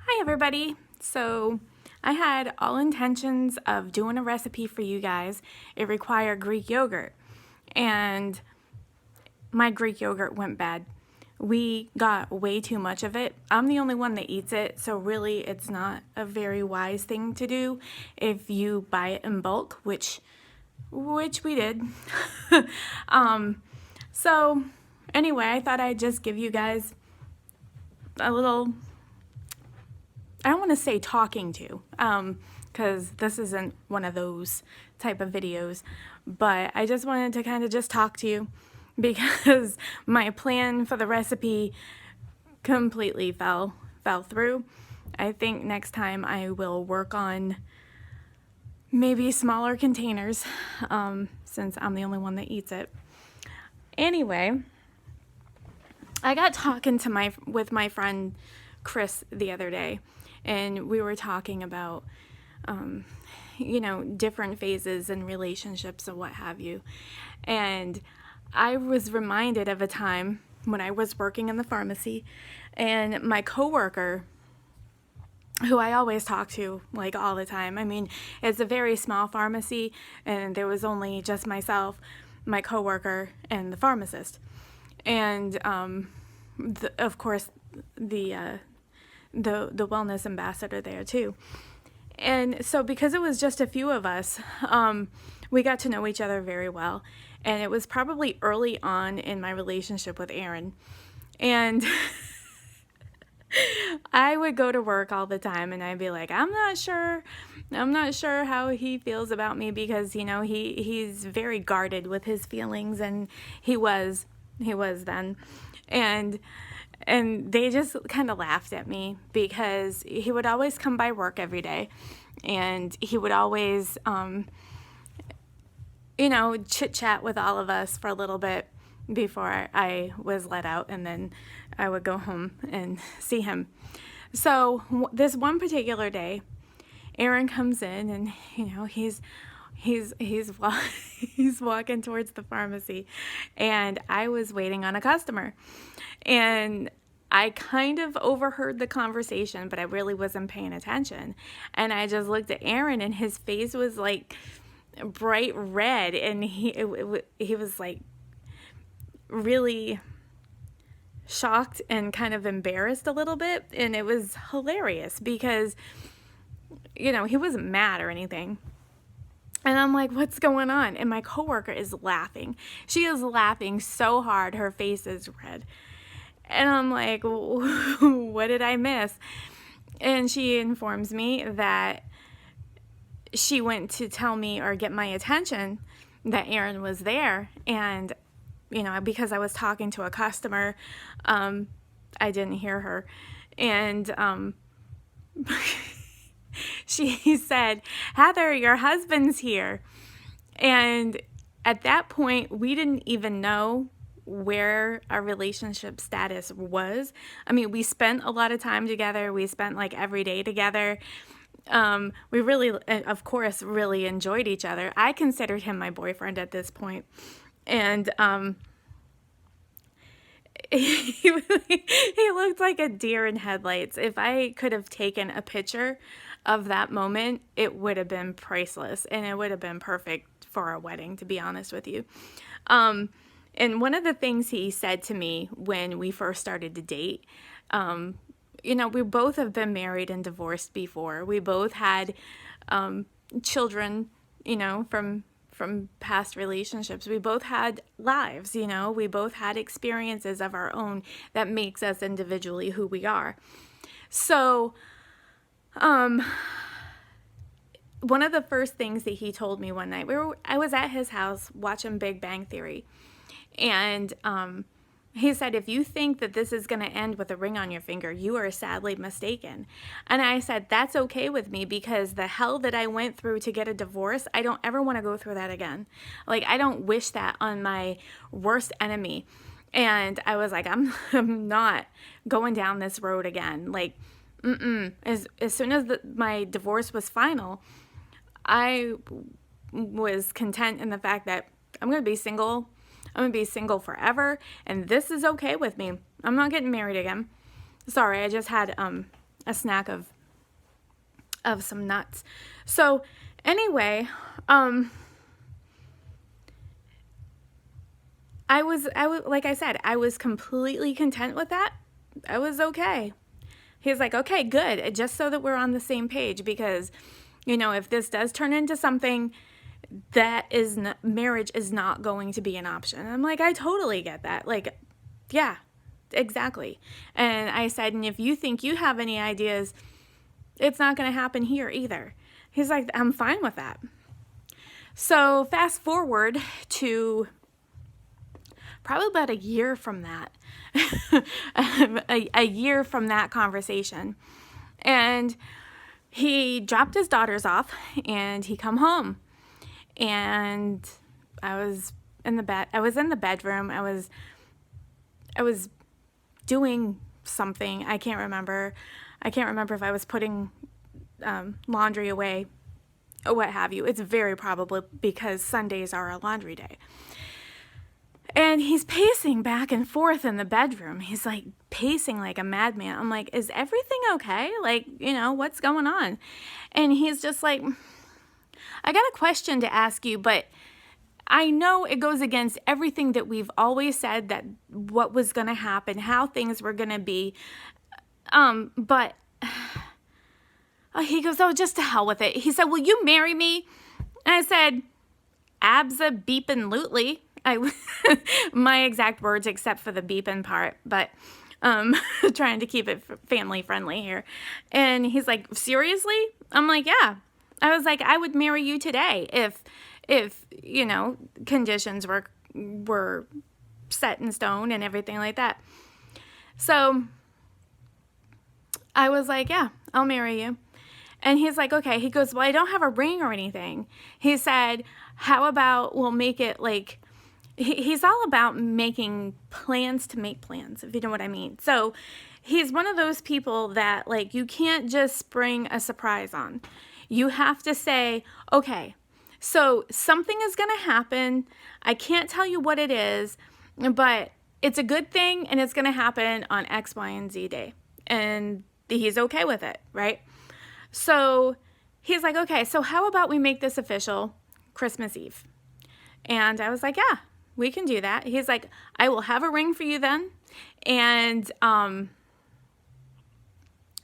Hi everybody. So I had all intentions of doing a recipe for you guys. It required Greek yogurt, and my Greek yogurt went bad. We got way too much of it. I'm the only one that eats it, so really it's not a very wise thing to do if you buy it in bulk, which we did. So anyway, I thought I'd just give you guys a little, I don't want to say talking to, because this isn't one of those type of videos, but I just wanted to kind of just talk to you because my plan for the recipe completely fell through. I think next time I will work on maybe smaller containers, since I'm the only one that eats it. Anyway, I got talking to with my friend Chris the other day, and we were talking about, different phases in relationships and what have you. And I was reminded of a time when I was working in the pharmacy, and my coworker, who I always talk to, like, all the time. I mean, it's a very small pharmacy, and there was only just myself, my coworker, and the pharmacist. And, of course, the wellness ambassador there, too. And so because it was just a few of us, we got to know each other very well. And it was probably early on in my relationship with Aaron. And I would go to work all the time, and I'd be like, I'm not sure how he feels about me, because, he's very guarded with his feelings, and he was then. And they just kind of laughed at me, because he would always come by work every day, and he would always, chit-chat with all of us for a little bit before I was let out, and then I would go home and see him. So this one particular day, Aaron comes in, and he's walking towards the pharmacy, and I was waiting on a customer, and I kind of overheard the conversation, but I really wasn't paying attention. And I just looked at Aaron, and his face was like bright red, and he was like really shocked and kind of embarrassed a little bit. And it was hilarious because, he wasn't mad or anything. And I'm like, what's going on? And my coworker is laughing. She is laughing so hard, her face is red. And I'm like, what did I miss? And she informs me that she went to tell me or get my attention that Aaron was there. And, because I was talking to a customer, I didn't hear her. And she said, Heather, your husband's here. And at that point, we didn't even know where our relationship status was. I mean, we spent a lot of time together. We spent like every day together. We really, of course, really enjoyed each other. I considered him my boyfriend at this point. And he looked like a deer in headlights. If I could have taken a picture of that moment, it would have been priceless, and it would have been perfect for our wedding, to be honest with you. And one of the things he said to me when we first started to date, we both have been married and divorced before. We both had children, from past relationships. We both had lives, we both had experiences of our own that makes us individually who we are. So, one of the first things that he told me one night, I was at his house watching Big Bang Theory, and he said, if you think that this is going to end with a ring on your finger, you are sadly mistaken. And I said, that's okay with me, because the hell that I went through to get a divorce, I don't ever want to go through that again. Like, I don't wish that on my worst enemy. And I was like, I'm not going down this road again. Like, As soon as my divorce was final, I was content in the fact that I'm going to be single. I'm going to be single forever, and this is okay with me. I'm not getting married again. Sorry, I just had a snack of some nuts. So anyway, I was like I said, I was completely content with that. I was okay. He's like, okay, good, just so that we're on the same page, because, if this does turn into something, marriage is not going to be an option. I'm like, I totally get that. Like, yeah, exactly. And I said, and if you think you have any ideas, it's not going to happen here either. He's like, I'm fine with that. So fast forward to probably about a year from that, a year from that conversation. And he dropped his daughters off and he come home. And I was in the bedroom. I was doing something. I can't remember if I was putting laundry away or what have you. It's very probable because Sundays are a laundry day. And he's pacing back and forth in the bedroom. He's like pacing like a madman. I'm like, is everything okay? Like, what's going on? And he's just like, I got a question to ask you, but I know it goes against everything that we've always said, that what was going to happen, how things were going to be. But he goes, oh, just to hell with it. He said, will you marry me? And I said, absa-beepin-lutely. My exact words, except for the beeping part, but trying to keep it family friendly here. And he's like, seriously? I'm like, yeah. I was like, I would marry you today if conditions were set in stone and everything like that. So I was like, yeah, I'll marry you. And he's like, okay. He goes, well, I don't have a ring or anything. He said, how about we'll make it like, he's all about making plans to make plans, if you know what I mean. So he's one of those people that, like, you can't just spring a surprise on. You have to say, okay, so something is going to happen. I can't tell you what it is, but it's a good thing and it's going to happen on X, Y, and Z day. And he's okay with it, right? So he's like, okay, so how about we make this official Christmas Eve? And I was like, yeah, we can do that. He's like, I will have a ring for you then. And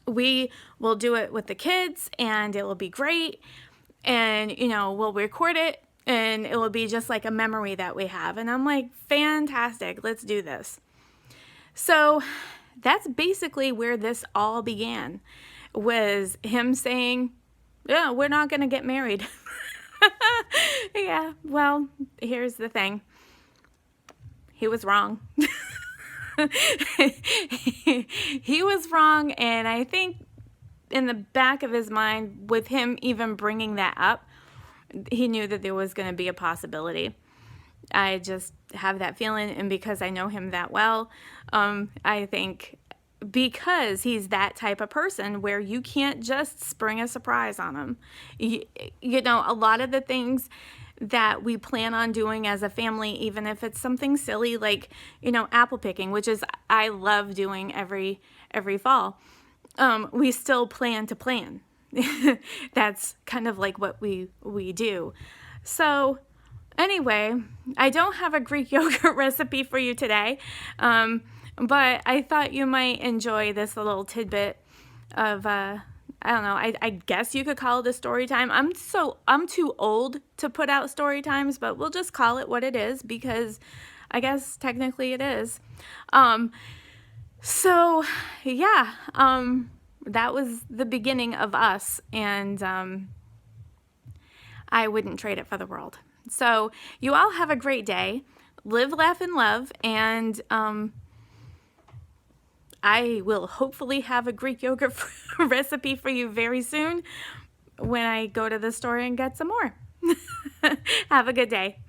we will do it with the kids and it will be great. And, we'll record it and it will be just like a memory that we have. And I'm like, fantastic. Let's do this. So that's basically where this all began, was him saying, yeah, we're not going to get married. Yeah, well, here's the thing. He was wrong. He was wrong, and I think in the back of his mind, with him even bringing that up, he knew that there was going to be a possibility. I just have that feeling, and because I know him that well, I think because he's that type of person where you can't just spring a surprise on him. A lot of the things that we plan on doing as a family, even if it's something silly like, apple picking, which is I love doing every fall, we still plan to plan. That's kind of like what we do. So anyway, I don't have a Greek yogurt recipe for you today, but I thought you might enjoy this little tidbit of I don't know, I guess you could call it a story time. I'm too old to put out story times, but we'll just call it what it is, because I guess technically it is. So yeah, that was the beginning of us, and I wouldn't trade it for the world. So you all have a great day. Live, laugh, and love, and I will hopefully have a Greek yogurt recipe for you very soon when I go to the store and get some more. Have a good day.